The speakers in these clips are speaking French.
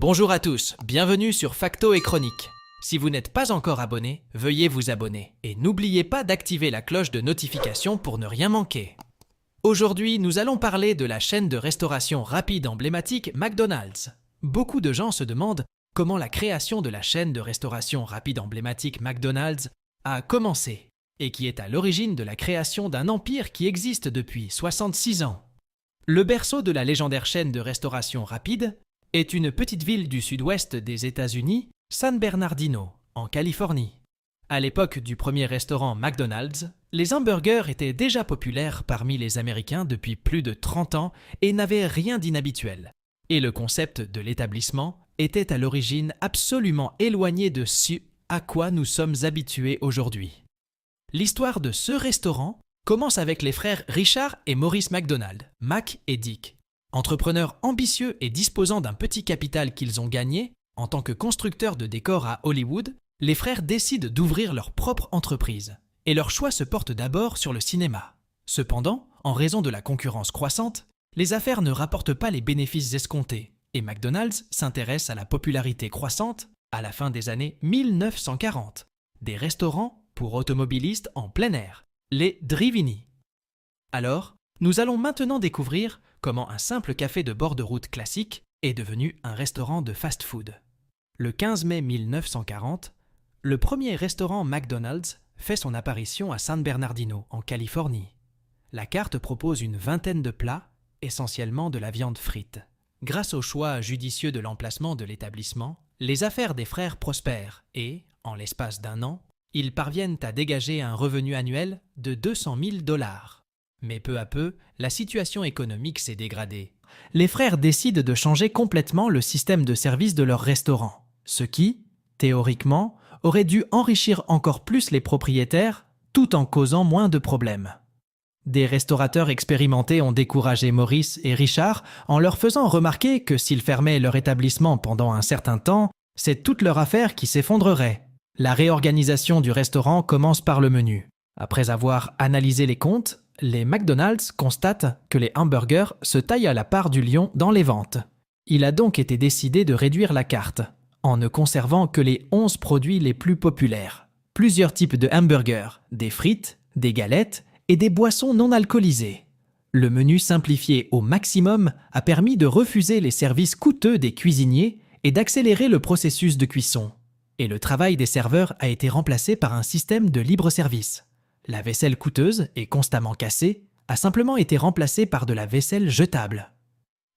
Bonjour à tous, bienvenue sur Facto et Chronique. Si vous n'êtes pas encore abonné, veuillez vous abonner. Et n'oubliez pas d'activer la cloche de notification pour ne rien manquer. Aujourd'hui, nous allons parler de la chaîne de restauration rapide emblématique McDonald's. Beaucoup de gens se demandent comment la création de la chaîne de restauration rapide emblématique McDonald's a commencé et qui est à l'origine de la création d'un empire qui existe depuis 66 ans. Le berceau de la légendaire chaîne de restauration rapide est une petite ville du sud-ouest des États-Unis, San Bernardino, en Californie. À l'époque du premier restaurant McDonald's, les hamburgers étaient déjà populaires parmi les Américains depuis plus de 30 ans et n'avaient rien d'inhabituel. Et le concept de l'établissement était à l'origine absolument éloigné de ce à quoi nous sommes habitués aujourd'hui. L'histoire de ce restaurant commence avec les frères Richard et Maurice McDonald, Mac et Dick. Entrepreneurs ambitieux et disposant d'un petit capital qu'ils ont gagné, en tant que constructeurs de décors à Hollywood, les frères décident d'ouvrir leur propre entreprise. Et leur choix se porte d'abord sur le cinéma. Cependant, en raison de la concurrence croissante, les affaires ne rapportent pas les bénéfices escomptés, et McDonald's s'intéresse à la popularité croissante, à la fin des années 1940, des restaurants pour automobilistes en plein air, les drive-in. Alors, nous allons maintenant découvrir comment un simple café de bord de route classique est devenu un restaurant de fast-food. Le 15 mai 1940, le premier restaurant McDonald's fait son apparition à San Bernardino, en Californie. La carte propose une vingtaine de plats, essentiellement de la viande frite. Grâce au choix judicieux de l'emplacement de l'établissement, les affaires des frères prospèrent et, en l'espace d'un an, ils parviennent à dégager un revenu annuel de 200 000 $. Mais peu à peu, la situation économique s'est dégradée. Les frères décident de changer complètement le système de service de leur restaurant, ce qui, théoriquement, aurait dû enrichir encore plus les propriétaires tout en causant moins de problèmes. Des restaurateurs expérimentés ont découragé Maurice et Richard en leur faisant remarquer que s'ils fermaient leur établissement pendant un certain temps, c'est toute leur affaire qui s'effondrerait. La réorganisation du restaurant commence par le menu. Après avoir analysé les comptes, les McDonald's constatent que les hamburgers se taillent à la part du lion dans les ventes. Il a donc été décidé de réduire la carte, en ne conservant que les 11 produits les plus populaires. Plusieurs types de hamburgers, des frites, des galettes et des boissons non alcoolisées. Le menu simplifié au maximum a permis de refuser les services coûteux des cuisiniers et d'accélérer le processus de cuisson. Et le travail des serveurs a été remplacé par un système de libre service. La vaisselle coûteuse et constamment cassée a simplement été remplacée par de la vaisselle jetable.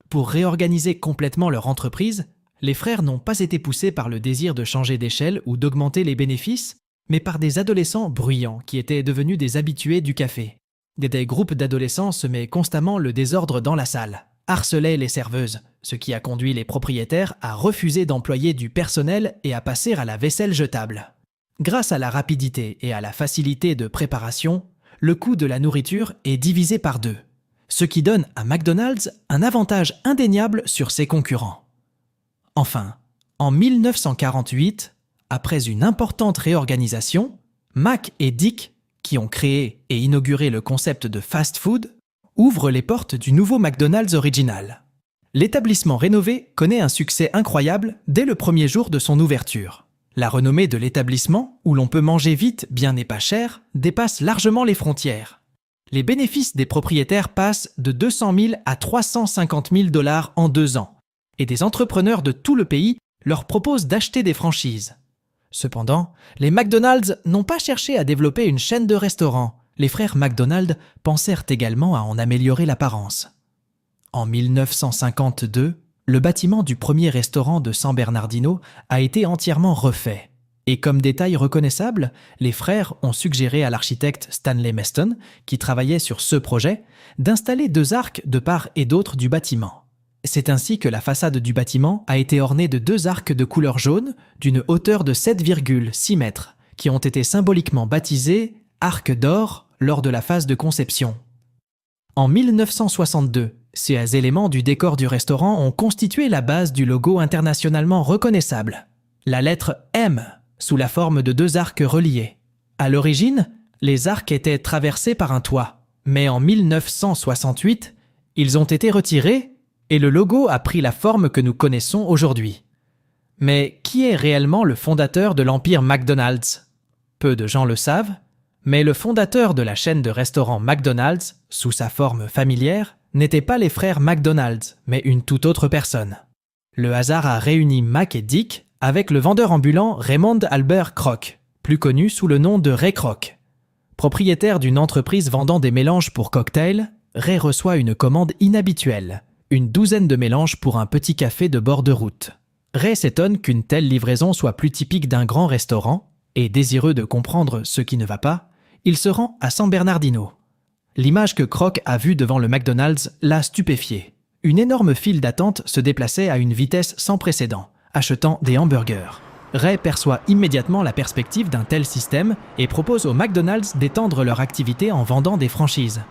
Pour réorganiser complètement leur entreprise, les frères n'ont pas été poussés par le désir de changer d'échelle ou d'augmenter les bénéfices, mais par des adolescents bruyants qui étaient devenus des habitués du café. Des groupes d'adolescents semaient constamment le désordre dans la salle, harcelaient les serveuses, ce qui a conduit les propriétaires à refuser d'employer du personnel et à passer à la vaisselle jetable. Grâce à la rapidité et à la facilité de préparation, le coût de la nourriture est divisé par 2, ce qui donne à McDonald's un avantage indéniable sur ses concurrents. Enfin, en 1948, après une importante réorganisation, Mac et Dick, qui ont créé et inauguré le concept de fast-food, ouvrent les portes du nouveau McDonald's original. L'établissement rénové connaît un succès incroyable dès le premier jour de son ouverture. La renommée de l'établissement, où l'on peut manger vite, bien et pas cher, dépasse largement les frontières. Les bénéfices des propriétaires passent de 200 000 à 350 000 $ en 2 ans, et des entrepreneurs de tout le pays leur proposent d'acheter des franchises. Cependant, les McDonald's n'ont pas cherché à développer une chaîne de restaurants. Les frères McDonald pensèrent également à en améliorer l'apparence. En 1952, le bâtiment du premier restaurant de San Bernardino a été entièrement refait. Et comme détail reconnaissable, les frères ont suggéré à l'architecte Stanley Meston, qui travaillait sur ce projet, d'installer 2 arcs de part et d'autre du bâtiment. C'est ainsi que la façade du bâtiment a été ornée de 2 arcs de couleur jaune d'une hauteur de 7,6 mètres, qui ont été symboliquement baptisés « arcs d'or » lors de la phase de conception. En 1962, ces éléments du décor du restaurant ont constitué la base du logo internationalement reconnaissable, la lettre M, sous la forme de 2 arcs reliés. À l'origine, les arcs étaient traversés par un toit, mais en 1968, ils ont été retirés et le logo a pris la forme que nous connaissons aujourd'hui. Mais qui est réellement le fondateur de l'empire McDonald's? Peu de gens le savent, mais le fondateur de la chaîne de restaurants McDonald's, sous sa forme familière, n'était pas les frères McDonald's, mais une toute autre personne. Le hasard a réuni Mac et Dick avec le vendeur ambulant Raymond Albert Kroc, plus connu sous le nom de Ray Kroc. Propriétaire d'une entreprise vendant des mélanges pour cocktails, Ray reçoit une commande inhabituelle, une douzaine de mélanges pour un petit café de bord de route. Ray s'étonne qu'une telle livraison soit plus typique d'un grand restaurant, et désireux de comprendre ce qui ne va pas, il se rend à San Bernardino. L'image que Kroc a vue devant le McDonald's l'a stupéfié. Une énorme file d'attente se déplaçait à une vitesse sans précédent, achetant des hamburgers. Ray perçoit immédiatement la perspective d'un tel système et propose au McDonald's d'étendre leur activité en vendant des franchises.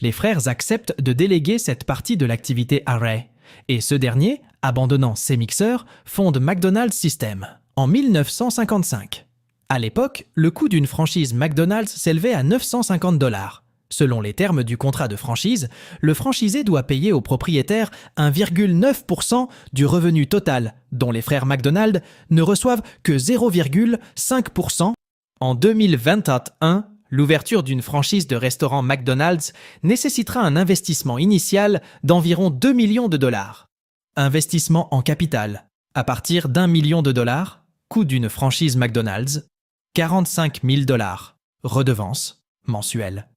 Les frères acceptent de déléguer cette partie de l'activité à Ray, et ce dernier, abandonnant ses mixeurs, fonde McDonald's System en 1955. À l'époque, le coût d'une franchise McDonald's s'élevait à 950 $. Selon les termes du contrat de franchise, le franchisé doit payer au propriétaire 1,9% du revenu total, dont les frères McDonald ne reçoivent que 0,5%. En 2021, l'ouverture d'une franchise de restaurant McDonald's nécessitera un investissement initial d'environ 2 millions de $. Investissement en capital, à partir d'1 million de $, coût d'une franchise McDonald's, 45 000 $, redevance mensuelle,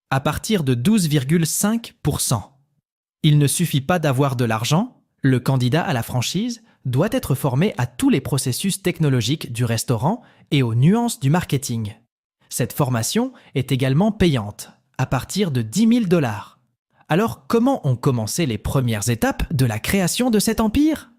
à partir de 12,5%. Il ne suffit pas d'avoir de l'argent, le candidat à la franchise doit être formé à tous les processus technologiques du restaurant et aux nuances du marketing. Cette formation est également payante, à partir de 10 000 $. Alors, comment ont commencé les premières étapes de la création de cet empire?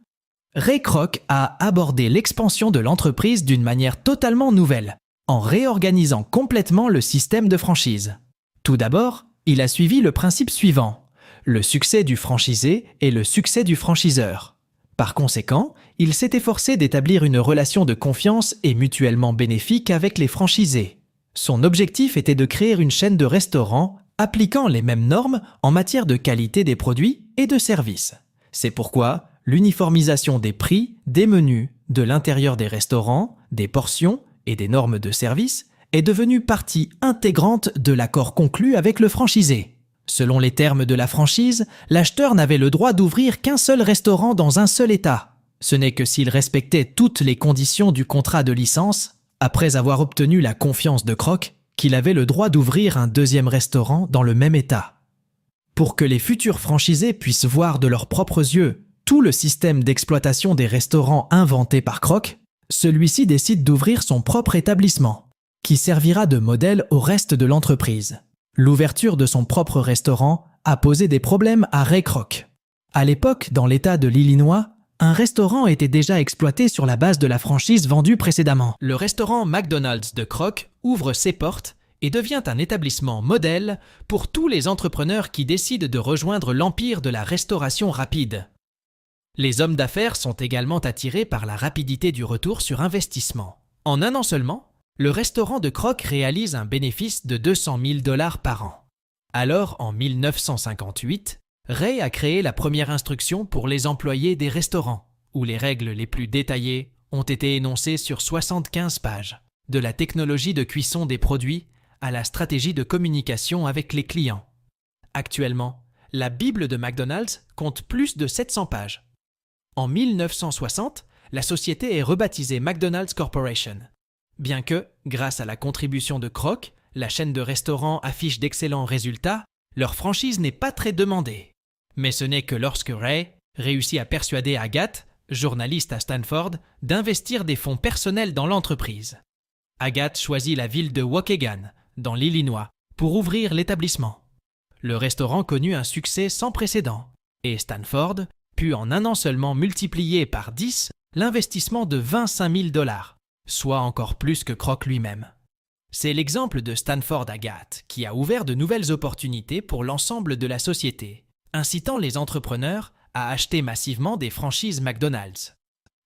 Ray Kroc a abordé l'expansion de l'entreprise d'une manière totalement nouvelle, en réorganisant complètement le système de franchise. Tout d'abord, il a suivi le principe suivant: le succès du franchisé est le succès du franchiseur. Par conséquent, il s'est efforcé d'établir une relation de confiance et mutuellement bénéfique avec les franchisés. Son objectif était de créer une chaîne de restaurants appliquant les mêmes normes en matière de qualité des produits et de services. C'est pourquoi l'uniformisation des prix, des menus, de l'intérieur des restaurants, des portions et des normes de service est devenue partie intégrante de l'accord conclu avec le franchisé. Selon les termes de la franchise, l'acheteur n'avait le droit d'ouvrir qu'un seul restaurant dans un seul État. Ce n'est que s'il respectait toutes les conditions du contrat de licence, après avoir obtenu la confiance de Kroc, qu'il avait le droit d'ouvrir un deuxième restaurant dans le même État. Pour que les futurs franchisés puissent voir de leurs propres yeux tout le système d'exploitation des restaurants inventé par Kroc, celui-ci décide d'ouvrir son propre établissement, qui servira de modèle au reste de l'entreprise. L'ouverture de son propre restaurant a posé des problèmes à Ray Kroc. À l'époque, dans l'État de l'Illinois, un restaurant était déjà exploité sur la base de la franchise vendue précédemment. Le restaurant McDonald's de Kroc ouvre ses portes et devient un établissement modèle pour tous les entrepreneurs qui décident de rejoindre l'empire de la restauration rapide. Les hommes d'affaires sont également attirés par la rapidité du retour sur investissement. En un an seulement, le restaurant de Kroc réalise un bénéfice de 200 000 $ par an. Alors, en 1958, Ray a créé la première instruction pour les employés des restaurants, où les règles les plus détaillées ont été énoncées sur 75 pages, de la technologie de cuisson des produits à la stratégie de communication avec les clients. Actuellement, la Bible de McDonald's compte plus de 700 pages. En 1960, la société est rebaptisée McDonald's Corporation. Bien que, grâce à la contribution de Kroc, la chaîne de restaurants affiche d'excellents résultats, leur franchise n'est pas très demandée. Mais ce n'est que lorsque Ray réussit à persuader Agathe, journaliste à Stanford, d'investir des fonds personnels dans l'entreprise. Agathe choisit la ville de Waukegan, dans l'Illinois, pour ouvrir l'établissement. Le restaurant connut un succès sans précédent, et Stanford put en un an seulement multiplier par 10 l'investissement de 25 000 $, soit encore plus que Kroc lui-même. C'est l'exemple de Stanford Agathe qui a ouvert de nouvelles opportunités pour l'ensemble de la société, incitant les entrepreneurs à acheter massivement des franchises McDonald's.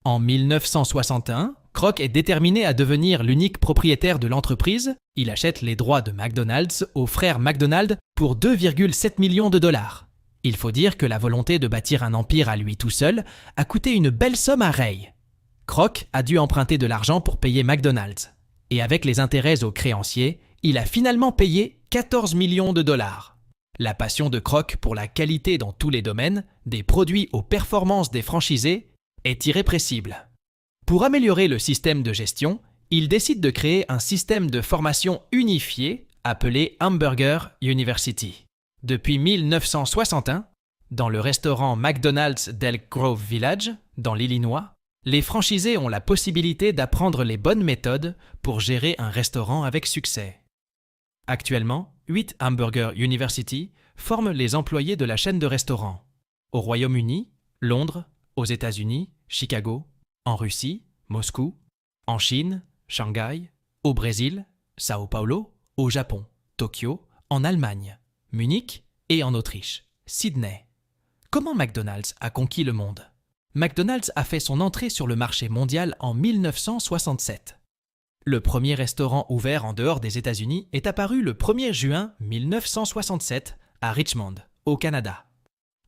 En 1961, Kroc est déterminé à devenir l'unique propriétaire de l'entreprise. Il achète les droits de McDonald's aux frères McDonald pour 2,7 millions de $. Il faut dire que la volonté de bâtir un empire à lui tout seul a coûté une belle somme à Ray. Kroc a dû emprunter de l'argent pour payer McDonald's. Et avec les intérêts aux créanciers, il a finalement payé 14 millions de dollars. La passion de Kroc pour la qualité dans tous les domaines, des produits aux performances des franchisés, est irrépressible. Pour améliorer le système de gestion, il décide de créer un système de formation unifié appelé Hamburger University. Depuis 1961, dans le restaurant McDonald's d'Elk Grove Village, dans l'Illinois, les franchisés ont la possibilité d'apprendre les bonnes méthodes pour gérer un restaurant avec succès. Actuellement, 8 Hamburger University forment les employés de la chaîne de restaurants. Au Royaume-Uni, Londres, aux États-Unis, Chicago, en Russie, Moscou, en Chine, Shanghai, au Brésil, Sao Paulo, au Japon, Tokyo, en Allemagne, Munich et en Autriche, Sydney. Comment McDonald's a conquis le monde? McDonald's a fait son entrée sur le marché mondial en 1967. Le premier restaurant ouvert en dehors des États-Unis est apparu le 1er juin 1967 à Richmond, au Canada.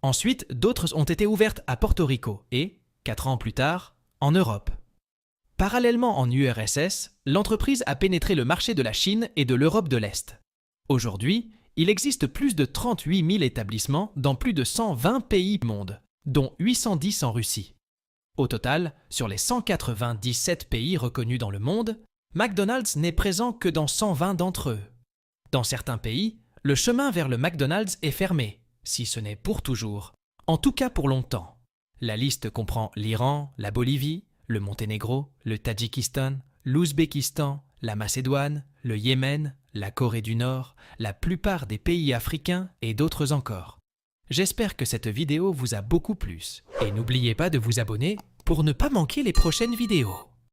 Ensuite, d'autres ont été ouvertes à Porto Rico et, 4 ans plus tard, en Europe. Parallèlement en URSS, l'entreprise a pénétré le marché de la Chine et de l'Europe de l'Est. Aujourd'hui, il existe plus de 38 000 établissements dans plus de 120 pays du monde, dont 810 en Russie. Au total, sur les 197 pays reconnus dans le monde, McDonald's n'est présent que dans 120 d'entre eux. Dans certains pays, le chemin vers le McDonald's est fermé, si ce n'est pour toujours, en tout cas pour longtemps. La liste comprend l'Iran, la Bolivie, le Monténégro, le Tadjikistan, l'Ouzbékistan, la Macédoine, le Yémen, la Corée du Nord, la plupart des pays africains et d'autres encore. J'espère que cette vidéo vous a beaucoup plu et n'oubliez pas de vous abonner pour ne pas manquer les prochaines vidéos.